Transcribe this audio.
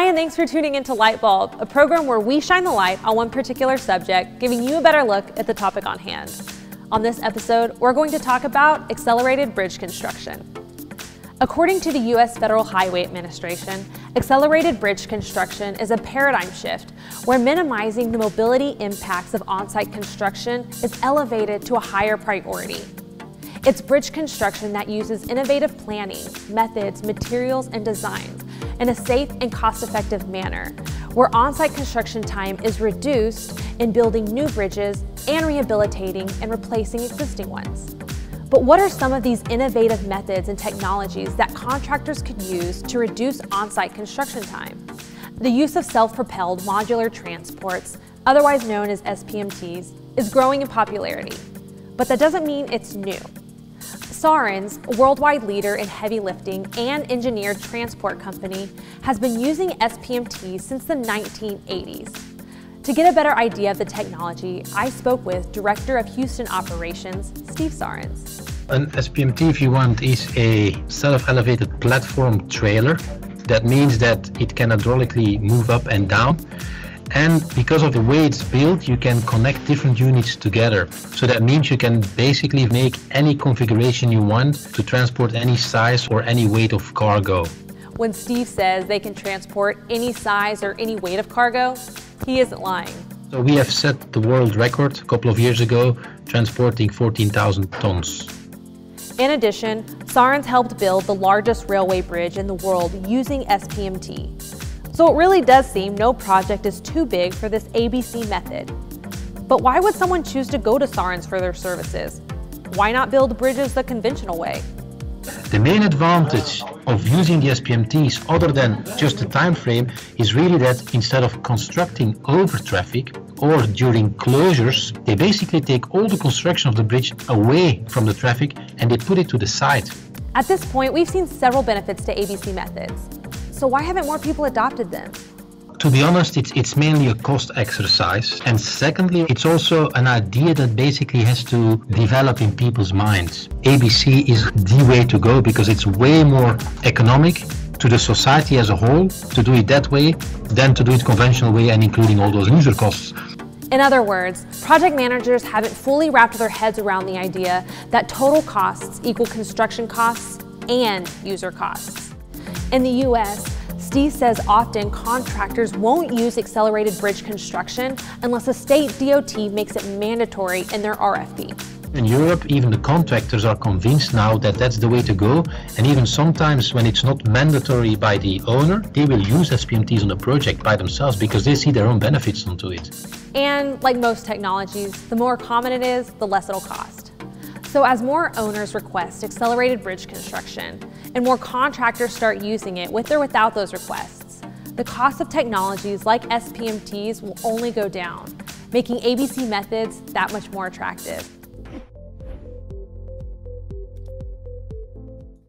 Hi, and thanks for tuning into Lightbulb, a program where we shine the light on one particular subject, giving you a better look at the topic on hand. On this episode, we're going to talk about accelerated bridge construction. According to the U.S. Federal Highway Administration, accelerated bridge construction is a paradigm shift where minimizing the mobility impacts of on-site construction is elevated to a higher priority. It's bridge construction that uses innovative planning, methods, materials, and designs in a safe and cost-effective manner, where on-site construction time is reduced in building new bridges and rehabilitating and replacing existing ones. But what are some of these innovative methods and technologies that contractors could use to reduce on-site construction time? The use of self-propelled modular transports, otherwise known as SPMTs, is growing in popularity. But that doesn't mean it's new. Sarens, a worldwide leader in heavy lifting and engineered transport company, has been using SPMTs since the 1980s. To get a better idea of the technology, I spoke with Director of Houston Operations, Steve Sarens. An SPMT, if you want, is a self-elevated platform trailer. That means that it can hydraulically move up and down. And because of the way it's built, you can connect different units together. So that means you can basically make any configuration you want to transport any size or any weight of cargo. When Steve says they can transport any size or any weight of cargo, he isn't lying. So we have set the world record a couple of years ago, transporting 14,000 tons. In addition, Sarens helped build the largest railway bridge in the world using SPMT. So it really does seem no project is too big for this ABC method. But why would someone choose to go to Sarens for their services? Why not build bridges the conventional way? The main advantage of using the SPMTs, other than just the time frame, is really that instead of constructing over traffic or during closures, they basically take all the construction of the bridge away from the traffic and they put it to the side. At this point, we've seen several benefits to ABC methods. So why haven't more people adopted them? To be honest, it's mainly a cost exercise. And secondly, it's also an idea that basically has to develop in people's minds. ABC is the way to go because it's way more economic to the society as a whole to do it that way than to do it conventional way and including all those user costs. In other words, project managers haven't fully wrapped their heads around the idea that total costs equal construction costs and user costs. In the US, Steve says often contractors won't use accelerated bridge construction unless a state DOT makes it mandatory in their RFP. In Europe, even the contractors are convinced now that that's the way to go, and even sometimes when it's not mandatory by the owner, they will use SPMTs on the project by themselves because they see their own benefits onto it. And like most technologies, the more common it is, the less it'll cost. So as more owners request accelerated bridge construction and more contractors start using it with or without those requests, the cost of technologies like SPMTs will only go down, making ABC methods that much more attractive.